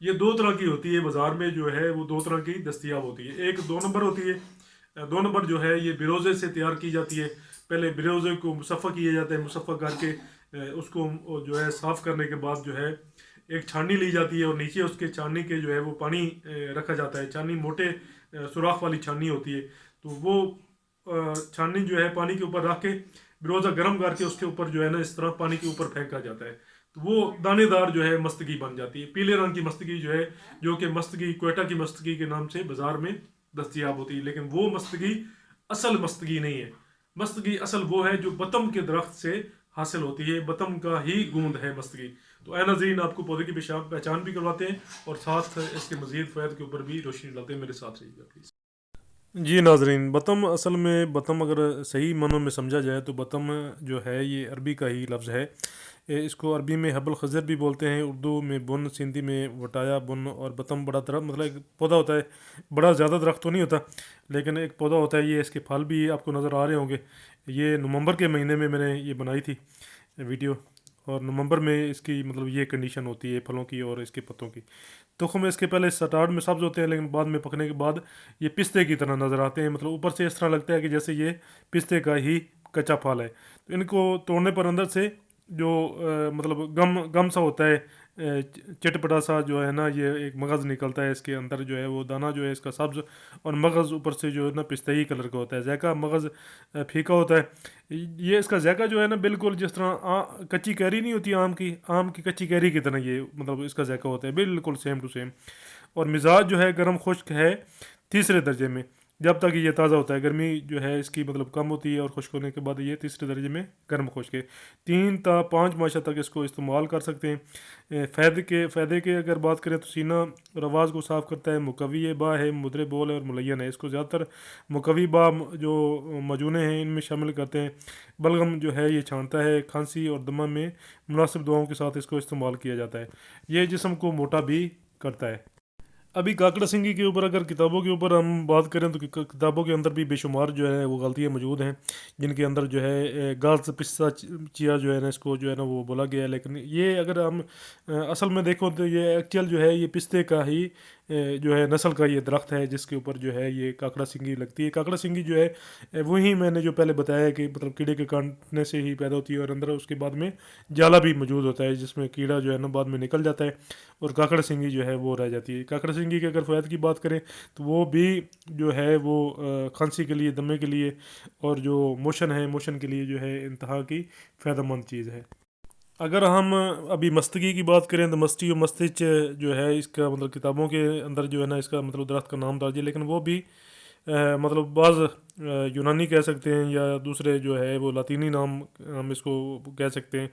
یہ دو طرح کی ہوتی ہے بازار میں جو ہے وہ دو طرح کی دستیاب ہوتی ہے. ایک 2 نمبر ہوتی ہے. 2 نمبر جو ہے یہ بروزے سے تیار کی جاتی ہے. پہلے بروزے کو مصفہ کیا جاتا ہے, مصفہ کر کے اس کو جو ہے صاف کرنے کے بعد جو ہے ایک چھاننی لی جاتی ہے, اور نیچے اس کے چھاننی کے جو ہے وہ پانی رکھا جاتا ہے. چھاننی موٹے سوراخ والی چھاننی ہوتی ہے, تو وہ چھاننی جو ہے پانی کے اوپر رکھ کے بروزہ گرم کر کے اس کے اوپر جو ہے نا اس طرح پانی کے اوپر پھینکا جاتا ہے, تو وہ دانے دار جو ہے مستگی بن جاتی ہے. پیلے رنگ کی مستگی جو ہے, جو کہ مستگی کوئٹہ کی مستگی کے نام سے بازار میں دستیاب ہوتی ہے, لیکن وہ مستگی اصل مستگی نہیں ہے. مستگی اصل وہ ہے جو بتم کے درخت سے حاصل ہوتی ہے, بتم کا ہی گوند ہے مستگی. تو اے ناظرین, آپ کو پودے کی پہچان بھی کرواتے ہیں اور ساتھ اس کے مزید فوائد کے اوپر بھی روشنی ڈالتے ہیں. میرے ساتھ رہیے گا پلیز. جی ناظرین, بتم اصل میں بتم اگر صحیح معنوں میں سمجھا جائے تو بتم جو ہے یہ عربی کا ہی لفظ ہے. اس کو عربی میں حب الخضر بھی بولتے ہیں, اردو میں بن, سندھی میں وٹایا بن. اور بتم بڑا درخت مطلب ایک پودا ہوتا ہے, بڑا زیادہ درخت تو نہیں ہوتا لیکن ایک پودا ہوتا ہے. یہ اس کے پھل بھی آپ کو نظر آ رہے ہوں گے. یہ نومبر کے مہینے میں نے یہ بنائی تھی ویڈیو, اور نومبر میں اس کی مطلب یہ کنڈیشن ہوتی ہے پھلوں کی اور اس کے پتوں کی. تخم اس کے پہلے سٹارٹ میں سبز ہوتے ہیں, لیکن بعد میں پکنے کے بعد یہ پستے کی طرح نظر آتے ہیں. مطلب اوپر سے اس طرح لگتا ہے کہ جیسے یہ پستے کا ہی کچا پھل ہے. تو ان کو توڑنے پر اندر سے جو مطلب گم سا ہوتا ہے, چٹپٹا سا جو ہے نا, یہ ایک مغز نکلتا ہے اس کے اندر جو ہے وہ دانہ جو ہے اس کا سبز, اور مغز اوپر سے جو ہے نا پستئی کلر کا ہوتا ہے. ذائقہ مغز پھیکا ہوتا ہے. یہ اس کا ذائقہ جو ہے نا بالکل جس طرح کچی کیری نہیں ہوتی آم کی کچی کیری کی طرح یہ مطلب اس کا ذائقہ ہوتا ہے, بالکل سیم ٹو سیم. اور مزاج جو ہے گرم خشک ہے تیسرے درجے میں, جب تک یہ تازہ ہوتا ہے. گرمی جو ہے اس کی مطلب کم ہوتی ہے, اور خشک ہونے کے بعد یہ تیسرے درجے میں گرم خشک ہے. 3 تا 5 ماشا تک اس کو استعمال کر سکتے ہیں. فائدے کے اگر بات کریں تو سینہ اور آواز کو صاف کرتا ہے, مقوی با ہے, مدر بول ہے اور ملین ہے. اس کو زیادہ تر مقوی با جو مجونے ہیں ان میں شامل کرتے ہیں. بلغم جو ہے یہ چھانتا ہے. کھانسی اور دمہ میں مناسب دواؤں کے ساتھ اس کو استعمال کیا جاتا ہے. یہ جسم کو موٹا بھی کرتا ہے. ابھی کاکڑا سنگھی کے اوپر اگر کتابوں کے اوپر ہم بات کریں تو کتابوں کے اندر بھی بے شمار جو ہے وہ غلطیاں موجود ہیں, جن کے اندر جو ہے گالس پستا چیا جو ہے نا اس کو جو ہے نا وہ بولا گیا ہے. لیکن یہ اگر ہم اصل میں دیکھو تو یہ ایکچوئل جو ہے یہ پستے کا ہی جو ہے نسل کا یہ درخت ہے, جس کے اوپر جو ہے یہ کاکڑا سنگھی لگتی ہے. کاکڑا سنگھی جو ہے وہی میں نے جو پہلے بتایا ہے کہ مطلب کیڑے کے کاٹنے سے ہی پیدا ہوتی ہے, اور اندر اس کے بعد میں جالا بھی موجود ہوتا ہے جس میں کیڑا جو ہے نا بعد میں نکل جاتا ہے, اور کاکڑا سنگھی جو ہے وہ رہ جاتی ہے. کاکڑا سنگھی کے اگر فوائد کی بات کریں تو وہ بھی جو ہے وہ کھانسی کے لیے, دمے کے لیے, اور جو موشن کے لیے جو ہے انتہا کی فائدہ مند چیز ہے. اگر ہم ابھی مستگی کی بات کریں تو مستی و مستچ جو ہے اس کا مطلب کتابوں کے اندر جو ہے نا اس کا مطلب درخت کا نام درج ہے, لیکن وہ بھی مطلب بعض یونانی کہہ سکتے ہیں یا دوسرے جو ہے وہ لاطینی نام ہم اس کو کہہ سکتے ہیں.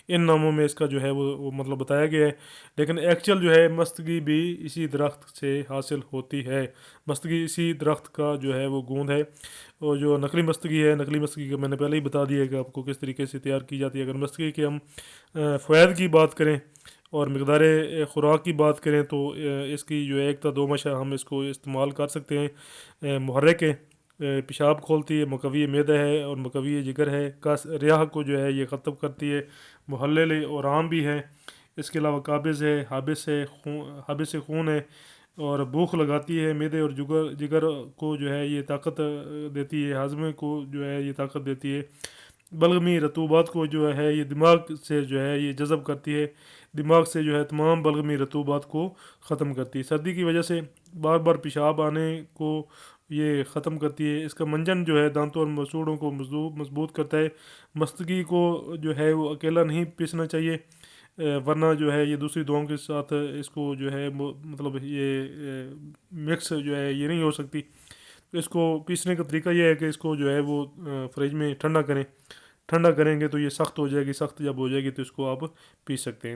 ان ناموں میں اس کا جو ہے وہ مطلب بتایا گیا ہے, لیکن ایکچوئل جو ہے مستگی بھی اسی درخت سے حاصل ہوتی ہے. مستگی اسی درخت کا جو ہے وہ گوند ہے. اور جو نقلی مستگی ہے, نقلی مستگی کا میں نے پہلے ہی بتا دیا ہے کہ آپ کو کس طریقے سے تیار کی جاتی ہے. اگر مستگی کے ہم فوائد کی بات کریں اور مقدار خوراک کی بات کریں تو اس کی جو 1 تا 2 ماشا ہم اس کو استعمال کر سکتے ہیں. محرک ہے, پیشاب کھولتی ہے, مقوی معدہ ہے اور مقوی جگر ہے. ریاح کو جو ہے یہ ختم کرتی ہے. محلل اور عام بھی ہے. اس کے علاوہ قابض ہے, حابس خون ہے, اور بھوک لگاتی ہے. معدے اور جگر کو جو ہے یہ طاقت دیتی ہے. ہاضمے کو جو ہے یہ طاقت دیتی ہے. بلغمی رطوبات کو جو ہے یہ دماغ سے جو ہے یہ جذب کرتی ہے. دماغ سے جو ہے تمام بلغمی رطوبات کو ختم کرتی ہے. سردی کی وجہ سے بار بار پیشاب آنے کو یہ ختم کرتی ہے. اس کا منجن جو ہے دانتوں اور مسوڑوں کو مضبوط کرتا ہے. مستگی کو جو ہے وہ اکیلا نہیں پیسنا چاہیے, ورنہ جو ہے یہ دوسری دواؤں کے ساتھ اس کو جو ہے مطلب یہ مکس جو ہے یہ نہیں ہو سکتی. تو اس کو پیسنے کا طریقہ یہ ہے کہ اس کو جو ہے وہ فریج میں ٹھنڈا کریں گے تو یہ سخت ہو جائے گی. سخت جب ہو جائے گی تو اس کو آپ پی سکتے ہیں.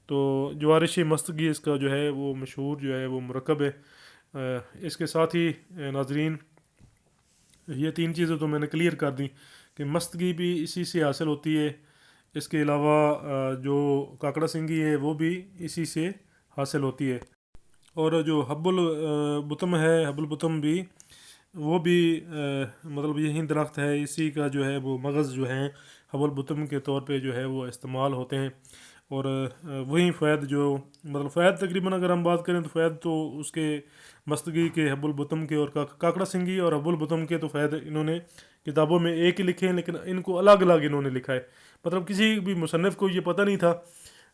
تو جوارشی مستگی اس کا جو ہے وہ مشہور جو ہے وہ مرکب ہے. اس کے ساتھ ہی ناظرین یہ 3 چیزیں تو میں نے کلیئر کر دیں کہ مستگی بھی اسی سے حاصل ہوتی ہے. اس کے علاوہ جو کاکڑا سنگھی ہے وہ بھی اسی سے حاصل ہوتی ہے. اور جو حب البتم ہے, حب البتم بھی وہ بھی مطلب یہی درخت ہے. اسی کا جو ہے وہ مغز جو ہے حب البتم کے طور پہ جو ہے وہ استعمال ہوتے ہیں. اور وہیں فید جو مطلب فید تقریباً اگر ہم بات کریں تو فید تو اس کے مستگی کے حب البتم کے اور کاکڑا سنگھی اور حب البتم کے تو فید انہوں نے کتابوں میں ایک ہی لکھے ہیں، لیکن ان کو الگ الگ انہوں نے لکھا ہے، مطلب کسی بھی مصنف کو یہ پتہ نہیں تھا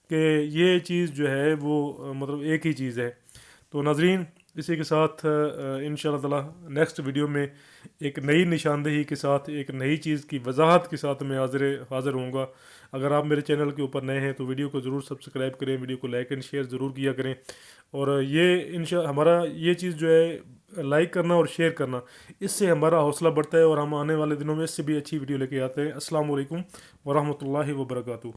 کہ یہ چیز جو ہے وہ مطلب ایک ہی چیز ہے۔ تو ناظرین، اسی کے ساتھ ان شاء اللہ تعالیٰ نیکسٹ ویڈیو میں ایک نئی نشاندہی کے ساتھ، ایک نئی چیز کی وضاحت کے ساتھ میں حاضر ہوں گا۔ اگر آپ میرے چینل کے اوپر نئے ہیں تو ویڈیو کو ضرور سبسکرائب کریں، ویڈیو کو لائک اینڈ شیئر ضرور کیا کریں، اور یہ ہمارا یہ چیز جو ہے لائک کرنا اور شیئر کرنا، اس سے ہمارا حوصلہ بڑھتا ہے اور ہم آنے والے دنوں میں اس سے بھی اچھی ویڈیو لے کے آتے ہیں۔ السلام علیکم ورحمۃ اللہ وبرکاتہ۔